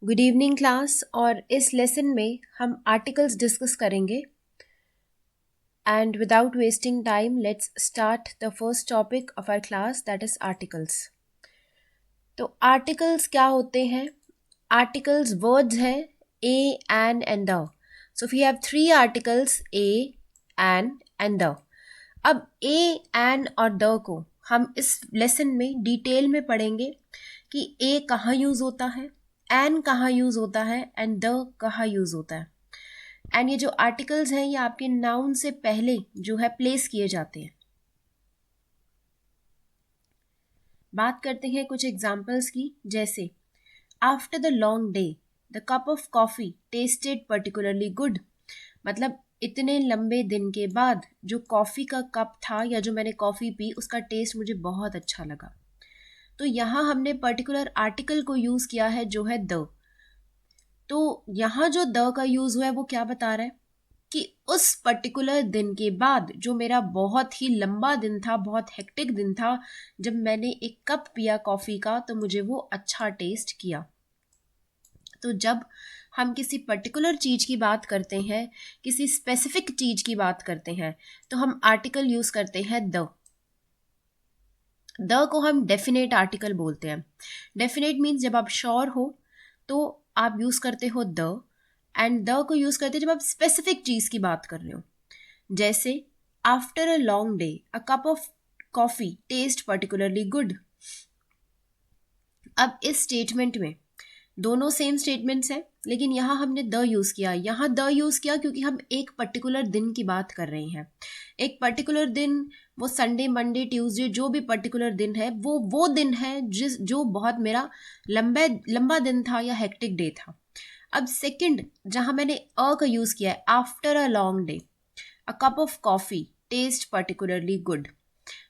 Good evening class. और इस lesson में हम आर्टिकल्स डिस्कस करेंगे। And without wasting time let's start the first topic of our class, that is articles. तो articles क्या होते हैं? आर्टिकल्स वर्ड्स हैं a, an the. So we have three articles, a, an the. अब a, N और the को हम इस लेसन में डिटेल में पढ़ेंगे कि ए कहाँ यूज होता है, एन कहाँ यूज होता है एंड द कहाँ यूज होता है। एंड ये जो आर्टिकल्स हैं ये आपके नाउन से पहले जो है प्लेस किए जाते हैं। बात करते हैं कुछ एग्जांपल्स की, जैसे after the long day the cup of coffee tested particularly good. मतलब इतने लंबे दिन के बाद जो कॉफी का कप था या जो मैंने कॉफी पी उसका टेस्ट मुझे बहुत अच्छा लगा। तो यहाँ हमने पर्टिकुलर आर्टिकल को यूज किया है जो है द। तो यहाँ जो द का यूज हुआ है वो क्या बता रहा है कि उस पर्टिकुलर दिन के बाद जो मेरा बहुत ही लंबा दिन था, बहुत हेक्टिक दिन था, जब मैंने एक कप पिया कॉफी का तो मुझे वो अच्छा टेस्ट किया। तो जब हम किसी पर्टिकुलर चीज की बात करते हैं, किसी स्पेसिफिक चीज की बात करते हैं, तो हम आर्टिकल यूज करते हैं द। द को हम डेफिनेट आर्टिकल बोलते हैं। डेफिनेट मीन्स जब आप श्योर हो तो आप यूज करते हो द, एंड द को यूज करते हैं जब आप स्पेसिफिक चीज की बात कर रहे हो। जैसे after a long day a cup of coffee taste particularly good. अब इस स्टेटमेंट में दोनों सेम स्टेटमेंट्स हैं, लेकिन यहाँ हमने द यूज किया। यहाँ द यूज किया क्योंकि हम एक पर्टिकुलर दिन की बात कर रहे हैं। एक पर्टिकुलर दिन, वो संडे, मंडे, ट्यूसडे, जो भी पर्टिकुलर दिन है वो दिन है जो बहुत मेरा लंबा दिन था या हेक्टिक डे था। अब सेकंड जहां मैंने अ का यूज किया है, after a long day a cup of coffee taste particularly good.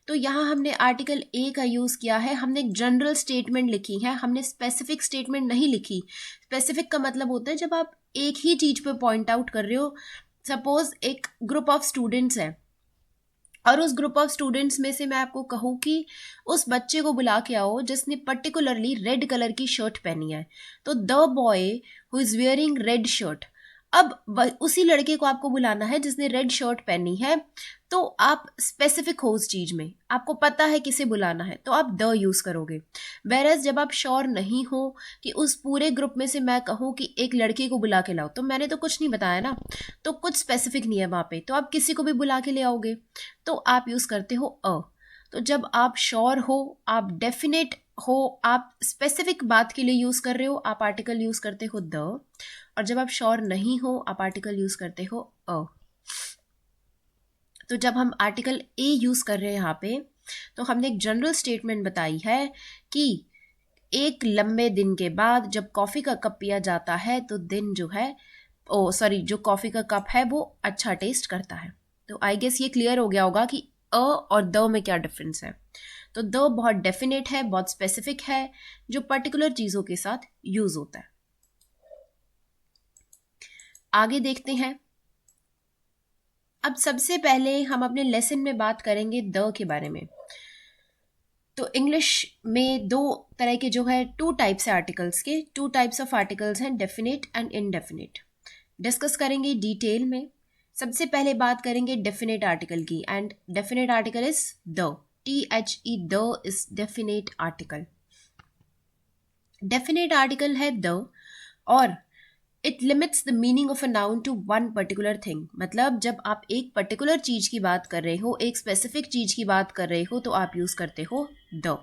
तो यहाँ हमने आर्टिकल ए का यूज किया है। हमने एक जनरल स्टेटमेंट लिखी है, हमने स्पेसिफिक स्टेटमेंट नहीं लिखी। स्पेसिफिक का मतलब होता है जब आप एक ही चीज पे पॉइंट आउट कर रहे हो। सपोज एक ग्रुप ऑफ स्टूडेंट्स है और उस ग्रुप ऑफ स्टूडेंट्स में से मैं आपको कहूँ कि उस बच्चे को बुला के आओ जिसने पर्टिकुलरली रेड कलर की शर्ट पहनी है। तो the boy who is wearing red shirt. अब उसी लड़के को आपको बुलाना है जिसने रेड शर्ट पहनी है। तो आप स्पेसिफिक हो उस चीज में, आपको पता है किसे बुलाना है, तो आप द यूज करोगे। वेरएज जब आप श्योर नहीं हो कि उस पूरे ग्रुप में से मैं कहूँ कि एक लड़के को बुला के लाओ, तो मैंने तो कुछ नहीं बताया ना, तो कुछ स्पेसिफिक नहीं है वहां पे, तो आप किसी को भी बुला के ले आओगे, तो आप यूज करते हो अ। तो जब आप श्योर हो, आप डेफिनेट हो, आप स्पेसिफिक बात के लिए यूज कर रहे हो, आप आर्टिकल यूज करते हो द। और जब आप श्योर नहीं हो, आप आर्टिकल यूज करते हो अ। तो जब हम आर्टिकल ए यूज कर रहे हैं यहाँ पे, तो हमने एक जनरल स्टेटमेंट बताई है कि एक लंबे दिन के बाद जब कॉफी का कप पिया जाता है तो दिन जो है, ओ सॉरी, जो कॉफी का कप है वो अच्छा टेस्ट करता है। तो आई गेस ये क्लियर हो गया होगा कि अ और द में क्या डिफरेंस है। तो द बहुत डेफिनेट है, बहुत स्पेसिफिक है, जो पर्टिकुलर चीजों के साथ यूज होता है। आगे देखते हैं। अब सबसे पहले हम अपने लेसन में बात करेंगे द के बारे में। तो इंग्लिश में दो तरह के जो है, टू टाइप्स है आर्टिकल्स के, टू टाइप्स ऑफ आर्टिकल्स हैं, डेफिनेट एंड इनडेफिनेट। डिस्कस करेंगे डिटेल में। सबसे पहले बात करेंगे डेफिनेट आर्टिकल की, and definite article is the, THE, the is definite article. Definite article है द, और it limits the meaning of a noun to one particular thing. मतलब जब आप एक पर्टिकुलर चीज की बात कर रहे हो, एक स्पेसिफिक चीज की बात कर रहे हो, तो आप यूज करते हो द।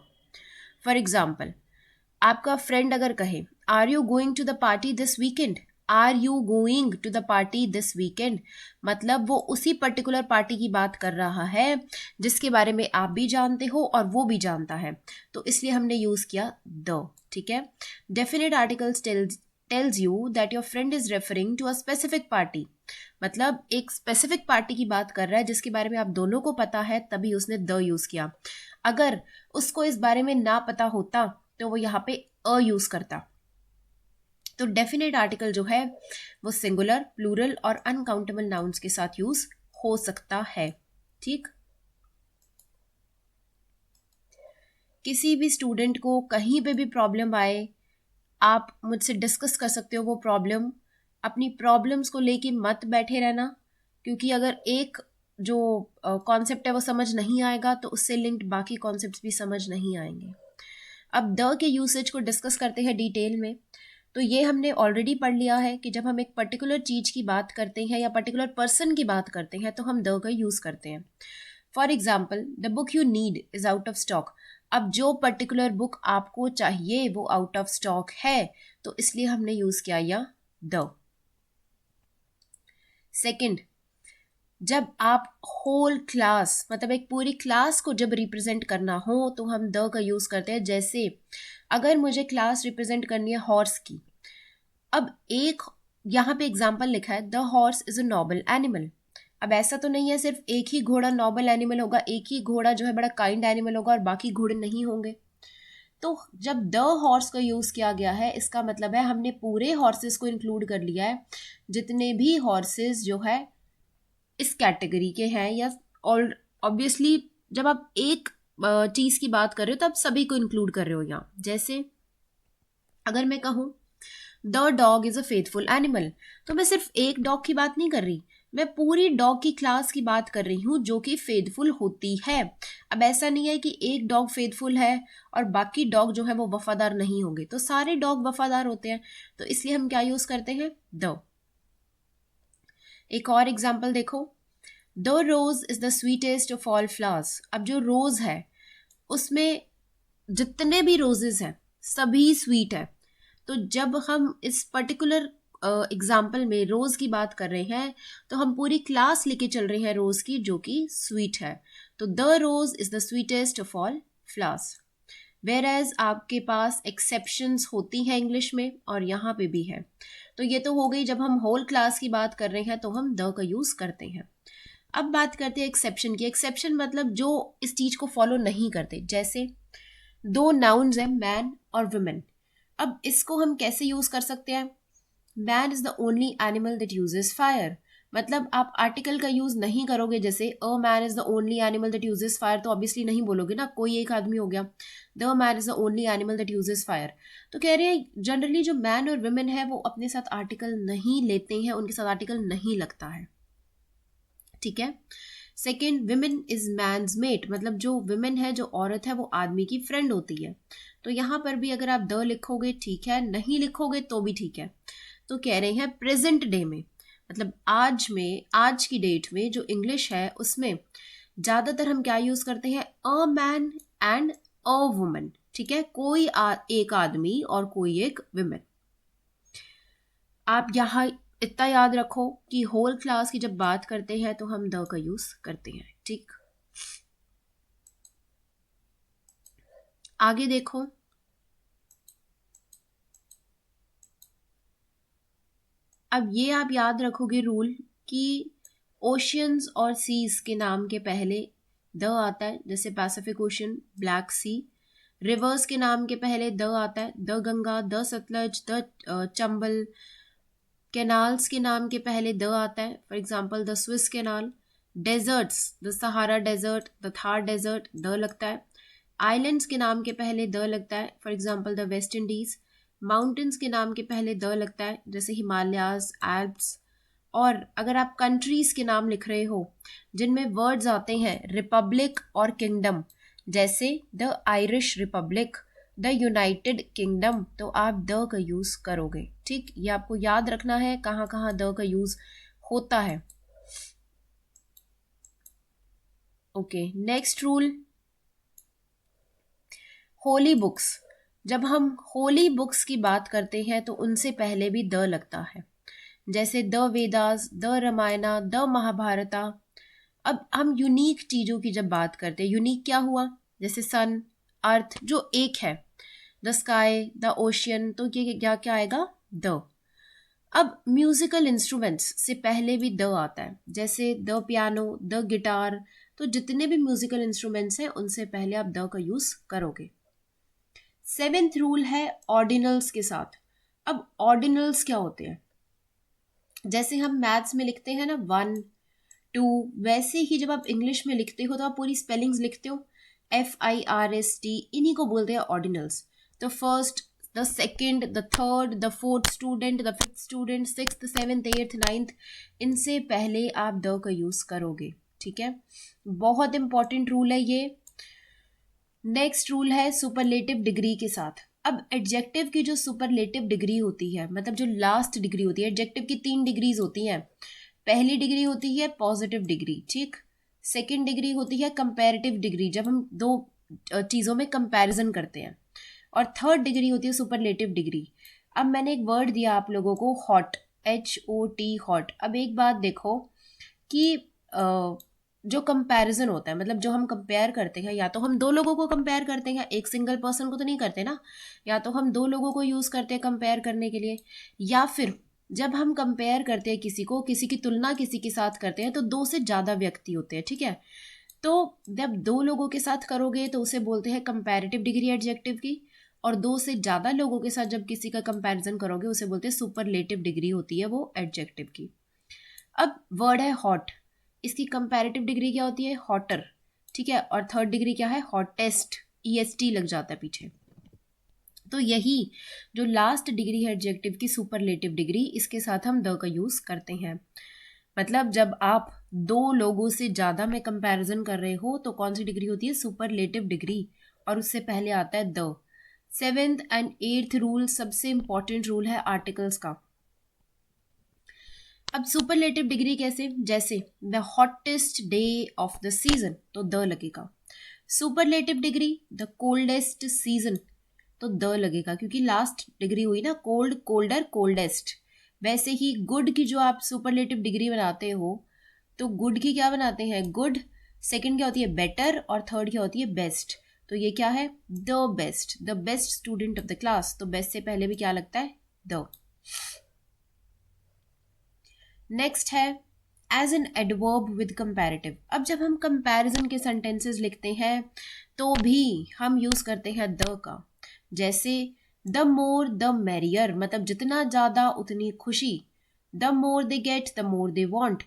फॉर एग्जाम्पल, आपका फ्रेंड अगर कहे are you going to the party this weekend, are you going to the party this weekend, मतलब वो उसी पर्टिकुलर पार्टी की बात कर रहा है जिसके बारे में आप भी जानते हो और वो भी जानता है, तो इसलिए हमने यूज किया द। ठीक है। Definite articles tells you that your friend is referring to a specific party। मतलब एक स्पेसिफिक पार्टी की बात कर रहा है जिसके बारे में आप दोनों को पता है, तभी उसने द यूज किया। अगर उसको इस बारे में ना पता होता तो वो यहाँ पे अ यूज करता। तो डेफिनेट आर्टिकल जो है वो सिंगुलर, प्लूरल और अनकाउंटेबल नाउन्स के साथ यूज हो सकता है। ठीक। किसी भी स्टूडेंट को कहीं पे भी प्रॉब्लम आए, आप मुझसे डिस्कस कर सकते हो वो प्रॉब्लम। अपनी प्रॉब्लम्स को लेके मत बैठे रहना, क्योंकि अगर एक जो कॉन्सेप्ट है वो समझ नहीं आएगा तो उससे लिंक्ड बाकी कॉन्सेप्ट्स भी समझ नहीं आएंगे। अब द के यूसेज को डिस्कस करते हैं डिटेल में। तो ये हमने ऑलरेडी पढ़ लिया है कि जब हम एक पर्टिकुलर चीज की बात करते हैं या पर्टिकुलर पर्सन की बात करते हैं तो हम द का यूज करते हैं। For example, the book you need is out of stock. अब जो पर्टिकुलर बुक आपको चाहिए वो आउट ऑफ स्टॉक है, तो इसलिए हमने यूज किया या द। सेकंड, जब आप होल क्लास मतलब एक पूरी क्लास को जब रिप्रेजेंट करना हो तो हम द का यूज करते हैं। जैसे अगर मुझे क्लास रिप्रेजेंट करनी है हॉर्स की, अब एक यहाँ पे एग्जाम्पल लिखा है the horse is a noble animal. अब ऐसा तो नहीं है सिर्फ एक ही घोड़ा नॉबल एनिमल होगा, एक ही घोड़ा जो है बड़ा काइंड एनिमल होगा और बाकी घोड़े नहीं होंगे। तो जब द हॉर्स का यूज किया गया है इसका मतलब है हमने पूरे हॉर्सेस को इंक्लूड कर लिया है, जितने भी हॉर्सेस जो है इस कैटेगरी के हैं। या और ऑब्वियसली जब आप एक चीज की बात कर रहे हो तो आप सभी को इंक्लूड कर रहे हो यहाँ। जैसे अगर मैं कहूँ the dog is a faithful animal, तो मैं सिर्फ एक डॉग की बात नहीं कर रही, मैं पूरी डॉग की क्लास की बात कर रही हूँ जो कि फेथफुल होती है। अब ऐसा नहीं है कि एक डॉग फेथफुल है और बाकी डॉग जो है वो वफादार नहीं होंगे, तो सारे डॉग वफादार होते हैं, तो इसलिए हम क्या यूज करते हैं द। एक और एग्जाम्पल देखो, the rose is the sweetest of all flowers. अब जो रोज है उसमें जितने भी रोजेस हैं सभी स्वीट है। तो जब हम इस पर्टिकुलर एग्जाम्पल में रोज की बात कर रहे हैं तो हम पूरी क्लास लेके चल रहे हैं रोज की जो कि स्वीट है। तो the rose is the sweetest of all flowers. Whereas आपके पास एक्सेप्शंस होती हैं इंग्लिश में और यहाँ पे भी है। तो ये तो हो गई जब हम होल क्लास की बात कर रहे हैं तो हम द का यूज करते हैं। अब बात करते हैं एक्सेप्शन की। एक्सेप्शन मतलब जो इस चीज को फॉलो नहीं करते। जैसे दो नाउन्स हैं मैन और वुमेन, अब इसको हम कैसे यूज कर सकते हैं। Man is the only animal that uses fire, मतलब आप आर्टिकल का यूज नहीं करोगे। जैसे a man is the only animal that uses fire, तो ऑब्वियसली नहीं बोलोगे ना, कोई एक आदमी हो गया। The man is the only animal that uses fire. तो कह रहे हैं जनरली जो मैन और वुमेन है वो अपने साथ आर्टिकल नहीं लेते हैं, उनके साथ आर्टिकल नहीं लगता है। ठीक है। Second, women is man's mate, मतलब जो विमेन है जो औरत है वो आदमी की फ्रेंड होती है। तो यहाँ पर भी अगर आप द लिखोगे ठीक है, नहीं लिखोगे तो भी ठीक है। तो कह रहे हैं प्रेजेंट डे में, मतलब आज की डेट में जो इंग्लिश है उसमें ज्यादातर हम क्या यूज करते हैं a man and a woman. ठीक है, एक आदमी और कोई एक विमेन। आप यहाँ इतना याद रखो कि होल क्लास की जब बात करते हैं तो हम द का यूज करते हैं। ठीक, आगे देखो। अब ये आप याद रखोगे रूल कि ओशियंस और सीज के नाम के पहले द आता है। जैसे Pacific Ocean, black sea. Rivers के नाम के पहले द आता है, the Ganga, the Sutlej, the Chambal. Canals के नाम के पहले द आता है, for example the Swiss canal. Deserts, the Sahara desert, the Thar desert, the लगता है। आइलैंड्स के नाम के पहले द लगता है, for example the West Indies. Mountains के नाम के पहले द लगता है, जैसे हिमालयाज, एल्प्स। और अगर आप कंट्रीज के नाम लिख रहे हो जिनमें वर्ड्स आते हैं रिपब्लिक और किंगडम, जैसे the Irish Republic, the United kingdom, तो आप द का यूज करोगे। ठीक, ये आपको याद रखना है कहाँ कहाँ द का यूज होता है। Okay, next rule, holy books. जब हम होली बुक्स की बात करते हैं तो उनसे पहले भी द लगता है। जैसे the Vedas, the Ramayana, the Mahabharata. अब हम यूनिक चीजों की जब बात करते हैं, यूनिक क्या हुआ, जैसे सन, अर्थ जो एक है, द स्काई, द ओशियन, तो ये क्या क्या आएगा द। अब म्यूजिकल इंस्ट्रूमेंट्स से पहले भी द आता है, जैसे द पियानो, द गिटार। तो जितने भी म्यूजिकल इंस्ट्रूमेंट्स हैं उनसे पहले आप द का यूज करोगे। सेवेंथ रूल है ऑर्डिनल्स के साथ। अब ऑर्डिनल्स क्या होते हैं, जैसे हम मैथ्स में लिखते हैं ना 1 2, वैसे ही जब आप इंग्लिश में लिखते हो तो आप पूरी स्पेलिंग्स लिखते हो FIRST, इन्हीं को बोलते हैं ऑर्डिनल्स। तो first the second, the third, the fourth student, the fifth student, sixth, seventh, eighth, ninth, इनसे पहले आप द का यूज करोगे, ठीक है। बहुत इंपॉर्टेंट रूल है ये। नेक्स्ट रूल है सुपरलेटिव डिग्री के साथ। अब एडजेक्टिव की जो सुपरलेटिव डिग्री होती है, मतलब जो लास्ट डिग्री होती है, एडजेक्टिव की 3 डिग्रीज होती हैं। पहली डिग्री होती है पॉजिटिव डिग्री, ठीक। सेकेंड डिग्री होती है कंपैरेटिव डिग्री, जब हम दो चीज़ों में कंपैरिजन करते हैं। और थर्ड डिग्री होती है सुपरलेटिव डिग्री। अब मैंने एक वर्ड दिया आप लोगों को, हॉट, HOT, हॉट। अब एक बात देखो कि जो कंपैरिजन होता है, मतलब जो हम कंपेयर करते हैं, या तो हम दो लोगों को कंपेयर करते हैं, एक सिंगल पर्सन को तो नहीं करते ना, या तो हम दो लोगों को यूज करते हैं कंपेयर करने के लिए, या फिर जब हम कंपेयर करते हैं किसी को, किसी की तुलना किसी के साथ करते हैं, तो 2 से ज्यादा व्यक्ति होते हैं, ठीक है। तो जब 2 लोगों के साथ करोगे तो उसे बोलते हैं कंपैरेटिव डिग्री एडजेक्टिव की, और 2 से ज्यादा लोगों के साथ जब किसी का कंपैरिजन करोगे उसे बोलते हैं सुपरलेटिव डिग्री होती है वो एडजेक्टिव की। अब वर्ड है हॉट, इसकी कंपैरेटिव डिग्री क्या होती है, हॉटर, ठीक है। और थर्ड डिग्री क्या है, हॉटेस्ट, EST लग जाता है पीछे। तो यही जो लास्ट डिग्री है एडजेक्टिव की, सुपरलेटिव डिग्री, इसके साथ हम द का यूज करते हैं। मतलब जब आप 2 लोगों से ज्यादा में कंपैरिजन कर रहे हो तो कौन सी डिग्री होती है, सुपरलेटिव डिग्री, और उससे पहले आता है the. 7th and 8th rule सबसे इंपॉर्टेंट रूल है आर्टिकल्स का। अब सुपरलेटिव डिग्री कैसे, जैसे the hottest day of the season, तो द लगेगा। Superlative degree the coldest season, तो द लगेगा, क्योंकि लास्ट डिग्री हुई ना, कोल्ड, कोल्डर, कोल्डेस्ट। वैसे ही गुड की जो आप सुपरलेटिव डिग्री बनाते हो, तो गुड की क्या बनाते हैं, गुड। सेकंड क्या होती है, बेटर। और थर्ड क्या होती है, बेस्ट। तो ये क्या है, the best, the best student of the class, तो बेस्ट से पहले भी क्या लगता है, द। नेक्स्ट है as an adverb with comparative. अब जब हम कंपैरिजन के सेंटेंसेस लिखते हैं तो भी हम यूज करते हैं द का। जैसे द मोर द मैरियर, मतलब जितना ज्यादा उतनी खुशी। The more they get the more they want,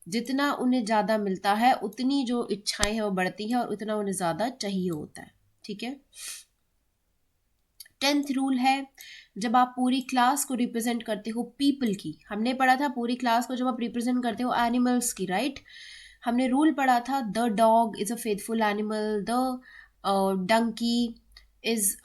जितना उन्हें ज्यादा मिलता है उतनी जो इच्छाएं हैं वो बढ़ती हैं और उतना उन्हें ज्यादा चाहिए होता है, ठीक है। 10th रूल है जब आप पूरी क्लास को रिप्रेजेंट करते हो पीपल की, हमने पढ़ा था पूरी क्लास को जब आप रिप्रेजेंट करते हो एनिमल्स की, राइट। हमने रूल पढ़ा था the dog is a faithful animal, the donkey is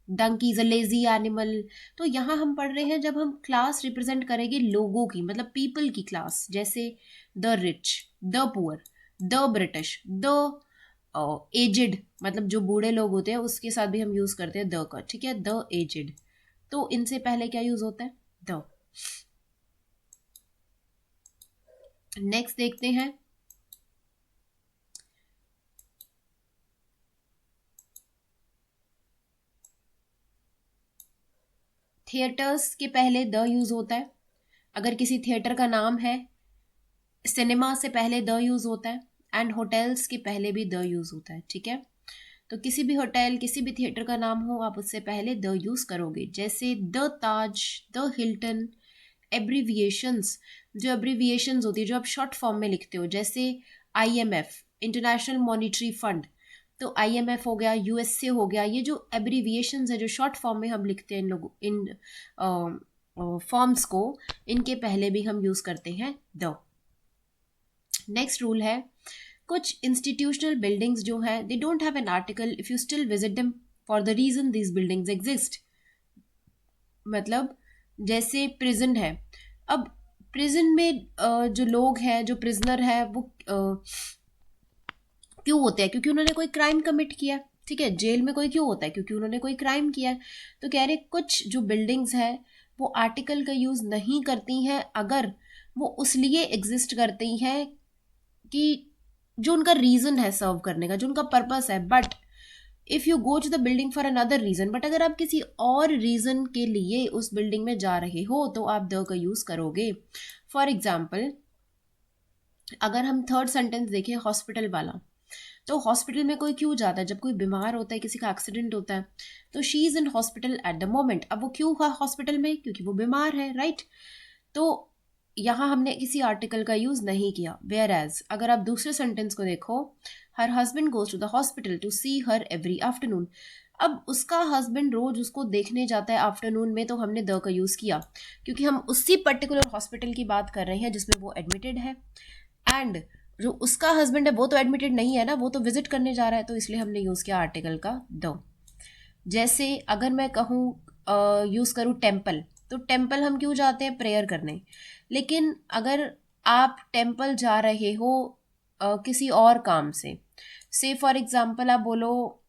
donkey is a lazy animal. तो यहाँ हम पढ़ रहे हैं जब हम क्लास रिप्रेजेंट करेंगे लोगों की, मतलब पीपल की क्लास, जैसे the rich, the poor, the British, the aged, मतलब जो बूढ़े लोग होते हैं उसके साथ भी हम यूज करते हैं द का, ठीक है, द एजेड। तो इनसे पहले क्या यूज होता है, द। नेक्स्ट देखते हैं थिएटर्स के पहले द यूज होता है। अगर किसी थिएटर का नाम है, सिनेमा से पहले द यूज होता है, एंड होटल्स के पहले भी द यूज होता है, ठीक है। तो किसी भी होटल, किसी भी थिएटर का नाम हो, आप उससे पहले द यूज करोगे, जैसे the Taj, the Hilton. Abbreviations, जो एब्रीविएशंस होती है जो आप शॉर्ट फॉर्म में लिखते हो, जैसे IMF, इंटरनेशनल मॉनिटरी फंड, तो IMF हो गया, USA हो गया, ये जो एब्रीविएशंस है जो शॉर्ट फॉर्म में हम लिखते हैं इन लोगों, इन फॉर्म्स को, इनके पहले भी हम यूज करते हैं द। नेक्स्ट रूल है कुछ इंस्टीट्यूशनल बिल्डिंग्स जो है they don't have an article if you still visit them for the reason these buildings exist. मतलब जैसे प्रिजन है, अब प्रिजन में जो लोग हैं, जो प्रिजनर है, वो क्यों होते हैं, क्योंकि उन्होंने कोई क्राइम कमिट किया है, ठीक है। जेल में कोई क्यों होता है, क्योंकि उन्होंने कोई क्राइम किया है। तो कह रहे कुछ जो बिल्डिंग्स है वो आर्टिकल का यूज नहीं करती हैं, अगर वो उस लिए एग्जिस्ट करती हैं कि जो उनका रीजन है सर्व करने का, जो उनका पर्पस है। But if you go to the building for another reason, but अगर आप किसी और रीजन के लिए उस बिल्डिंग में जा रहे हो तो आप द का यूज करोगे। फॉर एग्जाम्पल, अगर हम थर्ड सेंटेंस देखें हॉस्पिटल वाला, तो हॉस्पिटल में कोई क्यों जाता है, जब कोई बीमार होता है, किसी का एक्सीडेंट होता है, तो she is in hospital at the moment. अब वो क्यों हुआ हॉस्पिटल में, क्योंकि वो बीमार है, राइट। तो यहाँ हमने किसी आर्टिकल का यूज नहीं किया। वेयर एज अगर आप दूसरे सेंटेंस को देखो, her husband goes to the hospital to see her every afternoon, अब उसका हस्बैंड रोज उसको देखने जाता है आफ्टरनून में, तो हमने द का यूज़ किया क्योंकि हम उसी पर्टिकुलर हॉस्पिटल की बात कर रहे हैं जिसमें वो एडमिटेड है। एंड जो उसका हस्बैंड है वो तो एडमिटेड नहीं है ना, वो तो विजिट करने जा रहा है, तो इसलिए हमने यूज़ किया आर्टिकल का द। जैसे अगर मैं कहूँ यूज़ करूँ टेम्पल, तो टेम्पल हम क्यों जाते हैं? प्रेयर करने। लेकिन अगर आप टेम्पल जा रहे हो किसी और काम से फॉर एग्जाम्पल आप बोलो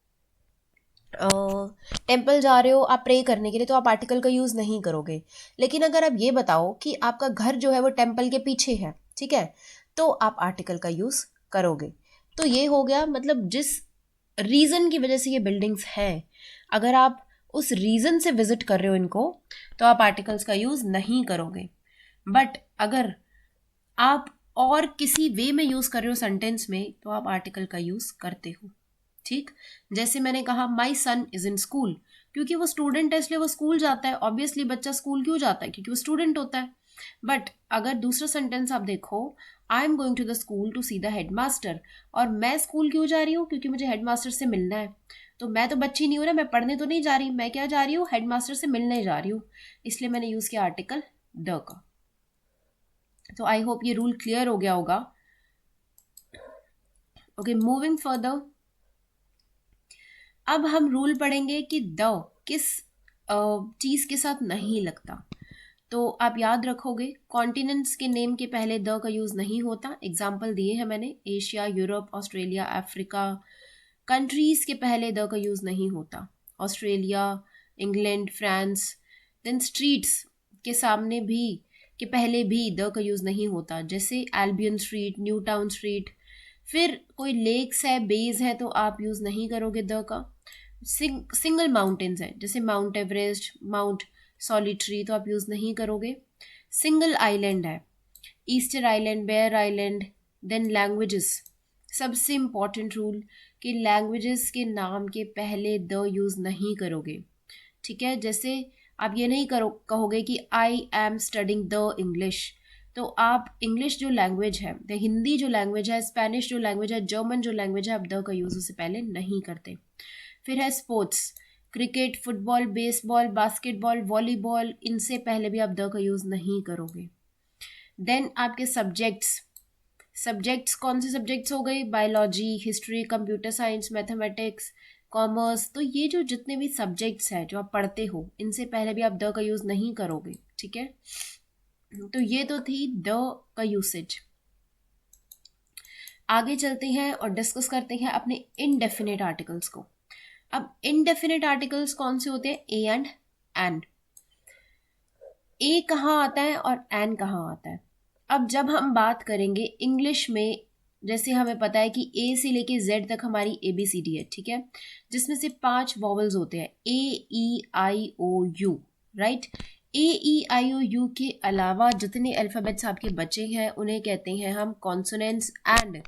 टेम्पल जा रहे हो आप प्रे करने के लिए, तो आप आर्टिकल का यूज़ नहीं करोगे। लेकिन अगर आप ये बताओ कि आपका घर जो है वो टेम्पल के पीछे है, ठीक है, तो आप आर्टिकल का यूज़ करोगे। तो ये हो गया, मतलब जिस रीज़न की वजह से ये बिल्डिंग्स हैं, अगर आप उस रीज़न से विजिट कर रहे हो इनको, तो आप आर्टिकल्स का यूज़ नहीं करोगे। बट अगर आप और किसी वे में यूज़ कर रहे हो सेंटेंस में, तो आप आर्टिकल का यूज़ करते हो। ठीक, जैसे मैंने कहा माई सन इज इन स्कूल, क्योंकि वो स्टूडेंट है इसलिए वो स्कूल जाता है। ऑब्वियसली बच्चा स्कूल क्यों जाता है? क्योंकि वो स्टूडेंट होता है। बट अगर दूसरा सेंटेंस आप देखो, I am going to the school to see the headmaster, और मैं स्कूल क्यों जा रही हूँ? क्योंकि मुझे हेडमास्टर से मिलना है। तो मैं तो बच्ची नहीं हूँ ना, मैं पढ़ने तो नहीं जा रही, मैं क्या जा रही हूँ? हेडमास्टर से मिलने जा रही हूँ। इसलिए मैंने यूज़ किया आर्टिकल द का। तो आई होप ये रूल क्लियर हो गया होगा। ओके, मूविंग फर्दर, अब हम रूल पढ़ेंगे कि द किस चीज के साथ नहीं लगता। तो आप याद रखोगे, कॉन्टिनेंट्स के नेम के पहले द का यूज नहीं होता। एग्जाम्पल दिए हैं मैंने, Asia, Europe, Australia, Africa. Countries के पहले द का यूज नहीं होता, Australia, England, France. Then streets के सामने भी, के पहले भी द का यूज नहीं होता, जैसे Albion street, new town street. फिर कोई लेक्स है, बेज है, तो आप यूज नहीं करोगे द का। सिंगल माउंटेन्स है, जैसे माउंट एवरेस्ट, माउंट सॉलिटरी, तो आप यूज नहीं करोगे। सिंगल आइलैंड है, Easter island, Bear island. Then languages, सबसे इंपॉर्टेंट रूल कि लैंग्वेजेस के नाम के पहले द यूज नहीं करोगे। ठीक है, जैसे आप ये नहीं करो कहोगे कि I am studying the English, तो आप इंग्लिश जो लैंग्वेज है, द हिंदी जो लैंग्वेज है, स्पेनिश जो लैंग्वेज है, जर्मन जो लैंग्वेज है, आप द का यूज उससे पहले नहीं करते। फिर है sports, cricket, football, baseball, basketball, volleyball, इनसे पहले भी आप द का यूज नहीं करोगे। देन आपके सब्जेक्ट्स, सब्जेक्ट्स कौन से सब्जेक्ट्स हो गए? Biology, history, computer science, mathematics, commerce. तो ये जो जितने भी सब्जेक्ट्स हैं जो आप पढ़ते हो, इनसे पहले भी आप द का यूज़ नहीं करोगे। ठीक है, तो ये तो थी द का यूसेज। आगे चलते हैं और डिस्कस करते हैं अपने इनडेफिनेट आर्टिकल्स को। अब इनडेफिनेट आर्टिकल्स कौन से होते हैं? A and N. ए कहाँ आता है और एन कहाँ आता है? अब जब हम बात करेंगे इंग्लिश में, जैसे हमें पता है कि ए से लेके जेड तक हमारी ए बी सी डी है, ठीक है, जिसमें से 5 वॉवल्स होते हैं, A E I O U, right. A E I O U के अलावा जितने अल्फ़ाबेट्स आपके बचे हैं उन्हें कहते हैं हम consonants. And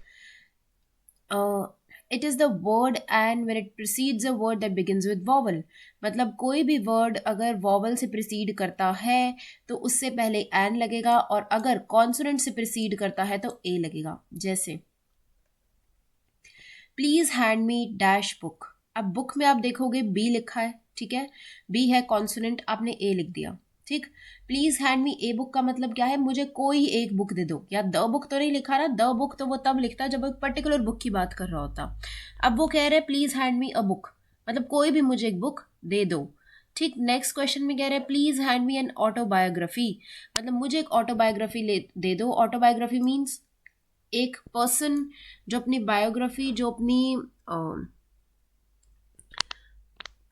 it is the word and when it precedes a word that begins with vowel, मतलब कोई भी वर्ड अगर वॉवल से प्रीसीड करता है तो उससे पहले एन लगेगा, और अगर कॉन्सोनेंट से प्रीसीड करता है तो ए लगेगा। जैसे please hand me dash book, अब बुक में आप देखोगे बी लिखा है, ठीक है, बी है कॉन्सोनेंट, आपने ए लिख दिया। ठीक, please hand me a book का मतलब क्या है? मुझे कोई एक बुक दे दो, या द बुक तो नहीं लिखा ना, द बुक तो वो तब लिखता जब एक पर्टिकुलर बुक की बात कर रहा होता। अब वो कह रहे हैं please hand me a book, मतलब कोई भी मुझे एक बुक दे दो। ठीक, नेक्स्ट क्वेश्चन में कह रहे हैं please hand me an autobiography, मतलब मुझे एक ऑटोबायोग्राफी दे दो। ऑटोबायोग्राफी मीन्स एक पर्सन जो अपनी बायोग्राफी, जो अपनी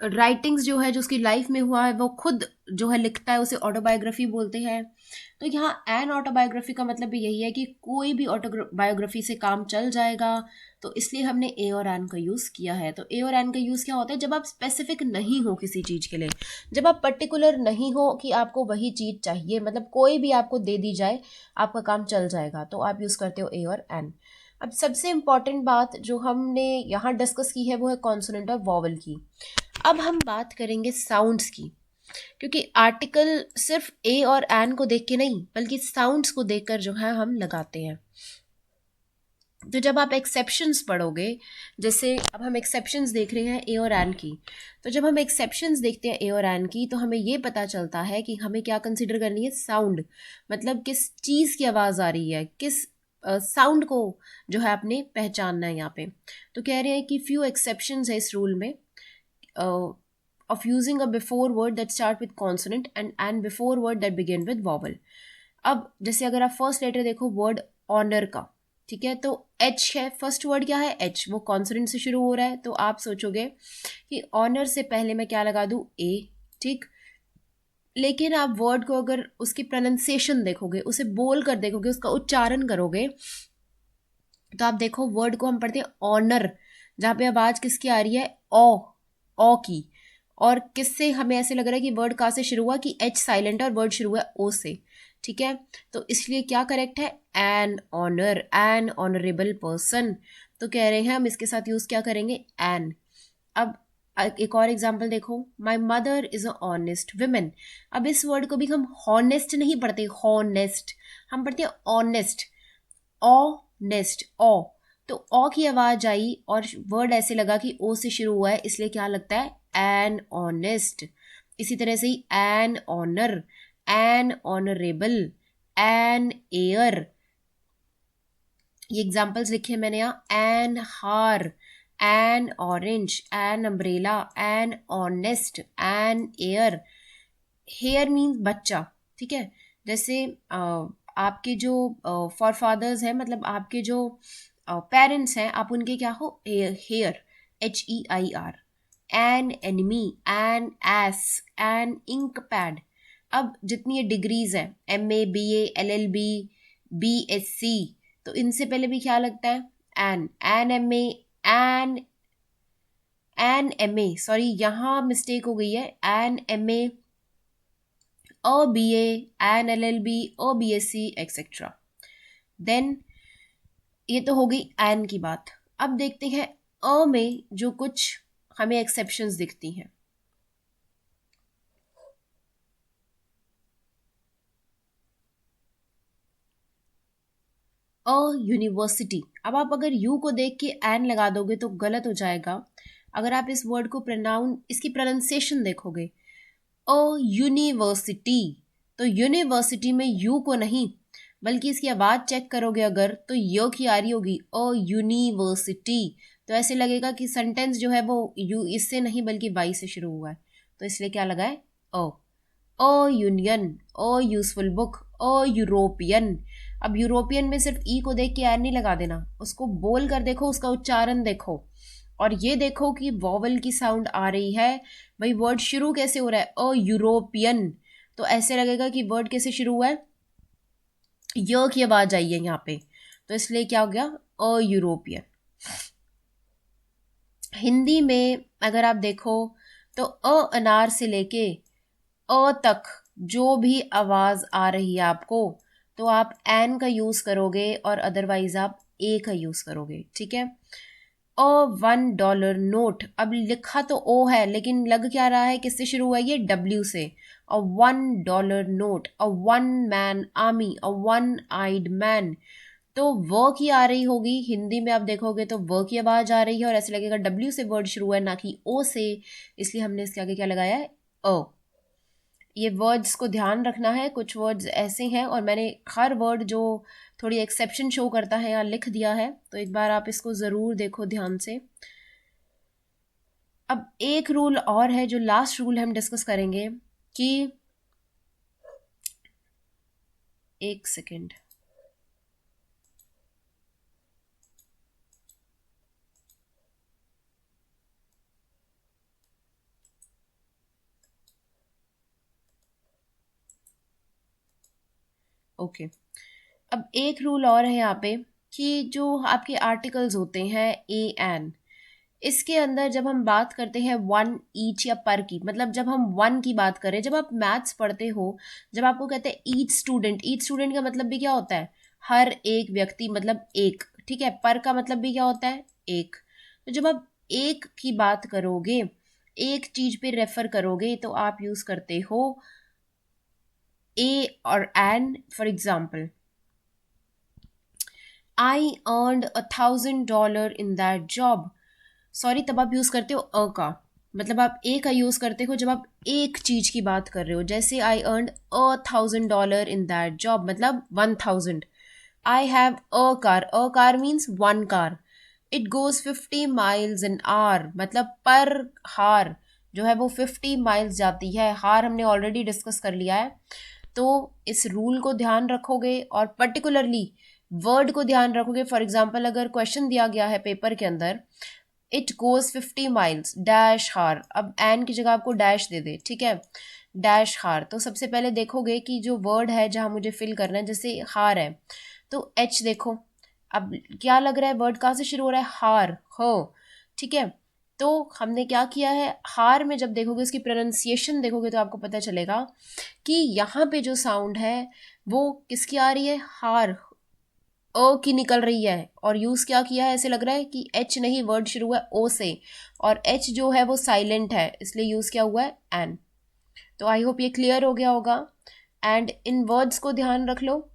राइटिंग्स जो है, जो उसकी लाइफ में हुआ है, वो खुद जो है लिखता है, उसे ऑटोबायोग्राफी बोलते हैं। तो यहाँ एन ऑटोबायोग्राफी का मतलब भी यही है कि कोई भी ऑटोबायोग्राफी से काम चल जाएगा, तो इसलिए हमने ए और एन का यूज़ किया है। तो ए और एन का यूज़ क्या होता है? जब आप स्पेसिफिक नहीं हो किसी चीज़ के लिए, जब आप पर्टिकुलर नहीं हो कि आपको वही चीज़ चाहिए, मतलब कोई भी आपको दे दी जाए आपका काम चल जाएगा, तो आप यूज़ करते हो ए और एन। अब सबसे इम्पॉर्टेंट बात जो हमने यहाँ डिस्कस की है वो है कॉन्सोनेंट और वॉवल की। अब हम बात करेंगे साउंड्स की, क्योंकि आर्टिकल सिर्फ ए और एन को देख के नहीं बल्कि साउंड्स को देखकर जो है हम लगाते हैं। तो जब आप एक्सेप्शंस पढ़ोगे, जैसे अब हम एक्सेप्शंस देख रहे हैं ए और एन की, तो जब हम एक्सेप्शंस देखते हैं ए और एन की, तो हमें ये पता चलता है कि हमें क्या कंसिडर करनी है, साउंड, मतलब किस चीज़ की आवाज़ आ रही है, किस साउंड को जो है आपने पहचानना है यहाँ पे। तो कह रहे हैं कि फ्यू एक्सेप्शंस है इस रूल में of using a before word that start with consonant and before word that begin with vowel। अब जैसे अगर आप फर्स्ट लेटर देखो वर्ड ऑनर का, ठीक है, तो एच है, फर्स्ट वर्ड क्या है, एच, वो कॉन्सोनेंट से शुरू हो रहा है, तो आप सोचोगे कि ऑनर से पहले मैं क्या लगा दूं, ए, ठीक। लेकिन आप वर्ड को अगर उसकी प्रोनाउंसिएशन देखोगे, उसे बोल कर देखोगे, उसका उच्चारण करोगे, तो आप देखो वर्ड को हम पढ़ते हैं ऑनर, जहाँ पे आवाज किसकी आ रही है, ओ की। और किससे हमें ऐसे लग रहा है कि वर्ड कहाँ से शुरू हुआ, कि एच साइलेंट है और वर्ड शुरू हुआ है ओ से, ठीक है। तो इसलिए क्या करेक्ट है, an honour, an honourable person. तो कह रहे हैं हम इसके साथ यूज क्या करेंगे, एन। अब एक और एग्जाम्पल देखो, my mother is a honest women. अब इस वर्ड को भी हम हॉनेस्ट नहीं पढ़ते, हॉनेस्ट, हम पढ़ते हैं ऑनेस्ट, ऑनेस्ट, ओ। तो ओ की आवाज आई और वर्ड ऐसे लगा कि ओ से शुरू हुआ है, इसलिए क्या लगता है, एन ऑनेस्ट। इसी तरह से ही an honour, an honourable, an heir, ये एग्जाम्पल्स लिखे हैं मैंने यहाँ, an hour, an orange, an umbrella, an honest, an heir. Heir means बच्चा, ठीक है। जैसे आपके जो फॉर फादर्स हैं, मतलब आपके जो पेरेंट्स हैं, आप उनके क्या हो, heir, HEIR। An enemy, an ass, an ink pad. अब जितनी ये डिग्रीज है, MA, BA, LLB, BSc, तो इनसे पहले भी क्या लगता है, an MA, an MA, sorry यहाँ मिस्टेक हो गई है, an MA, BA, an LLB, BSc, etcetera. Then ये तो हो गई एन की बात। अब देखते हैं में जो कुछ हमें एक्सेप्शंस दिखती हैं। यूनिवर्सिटी। अब आप अगर यू को देख के एन लगा दोगे तो गलत हो जाएगा। अगर आप इस वर्ड को इसकी प्रोनाउंसिएशन देखोगे, यूनिवर्सिटी, तो यूनिवर्सिटी में यू को नहीं, बल्कि इसकी आवाज चेक करोगे अगर, तो यो की आ रही होगी, यूनिवर्सिटी। तो ऐसे लगेगा कि सेंटेंस जो है वो यू इससे नहीं बल्कि वाई से शुरू हुआ है, तो इसलिए क्या लगा है, ओ यूनियन, ओ यूजफुल बुक, ओ यूरोपियन। अब यूरोपियन में सिर्फ ई को देख के एन नहीं लगा देना, उसको बोल कर देखो, उसका उच्चारण देखो, और ये देखो कि वॉवल की साउंड आ रही है। भाई वर्ड शुरू कैसे हो रहा है, अ यूरोपियन, तो ऐसे लगेगा कि वर्ड कैसे शुरू हुआ है, य की आवाज आई है यहाँ पे, तो इसलिए क्या हो गया, अ यूरोपियन। हिंदी में अगर आप देखो तो अनार से लेके तक जो भी आवाज आ रही है आपको, तो आप एन का यूज करोगे और अदरवाइज आप ए का यूज करोगे, ठीक है। अ $1 नोट, अब लिखा तो ओ है लेकिन लग क्या रहा है, किससे शुरू हुआ है, ये डब्ल्यू से। A $1 note, a one man army, a one eyed man. तो व की आ रही होगी, हिंदी में आप देखोगे तो व की आवाज आ रही है और ऐसे लगेगा डब्ल्यू से वर्ड शुरू हुआ है, ना कि ओ से, इसलिए हमने इसके आगे क्या लगाया है, अ। ये वर्ड्स को ध्यान रखना है, कुछ वर्ड्स ऐसे हैं, और मैंने हर वर्ड जो थोड़ी एक्सेप्शन शो करता है यहाँ लिख दिया है, तो एक बार आप इसको ज़रूर देखो ध्यान से। अब एक रूल और है, जो लास्ट रूल हम डिस्कस करेंगे, कि एक सेकेंड, ओके। अब एक रूल और है यहाँ पे, कि जो आपके आर्टिकल्स होते हैं ए एन, इसके अंदर जब हम बात करते हैं वन, ईच या पर की, मतलब जब हम वन की बात करें, जब आप मैथ्स पढ़ते हो, जब आपको कहते हैं ईच स्टूडेंट का मतलब भी क्या होता है, हर एक व्यक्ति, मतलब एक, ठीक है। पर का मतलब भी क्या होता है, एक। तो जब आप एक की बात करोगे, एक चीज पे रेफर करोगे, तो आप यूज करते हो ए और an. For example, I earned $1,000 in that job. Sorry, तब आप यूज़ करते हो अ का, मतलब आप ए का यूज़ करते हो जब आप एक चीज़ की बात कर रहे हो। जैसे आई अर्नड $1,000 इन दैट जॉब, मतलब 1,000। I have a car means one car. It goes 50 miles an hour, मतलब पर हार जो है वो 50 miles जाती है। हार हमने ऑलरेडी डिस्कस कर लिया है। तो इस रूल को ध्यान रखोगे और पर्टिकुलरली वर्ड को ध्यान रखोगे। फॉर एग्जाम्पल, अगर क्वेश्चन दिया गया है पेपर के अंदर, इट गोज 50 miles डैश हार, अब एन की जगह आपको डैश दे दे, ठीक है, डैश हार, तो सबसे पहले देखोगे कि जो वर्ड है जहां मुझे फिल करना है, जैसे हार है तो एच देखो। अब क्या लग रहा है, वर्ड कहाँ से शुरू हो रहा है, हार, हो, ठीक है। तो हमने क्या किया है, हार में जब देखोगे उसकी प्रोनाउंसिएशन देखोगे तो आपको पता चलेगा कि यहाँ पे जो साउंड है वो किसकी आ रही है, हार, ओ की निकल रही है। और यूज क्या किया है, ऐसे लग रहा है कि एच नहीं, वर्ड शुरू हुआ है ओ से, और एच जो है वो साइलेंट है, इसलिए यूज क्या हुआ है, एन। तो आई होप ये क्लियर हो गया होगा। एंड इन वर्ड्स को ध्यान रख लो,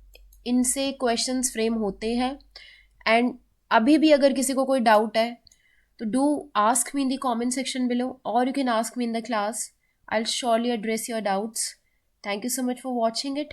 इनसे क्वेश्चंस फ्रेम होते हैं। एंड अभी भी अगर किसी को कोई डाउट है तो do ask me in the comment section below, और you can ask me in the class. I will surely address your doubts. Thank you so much for watching it.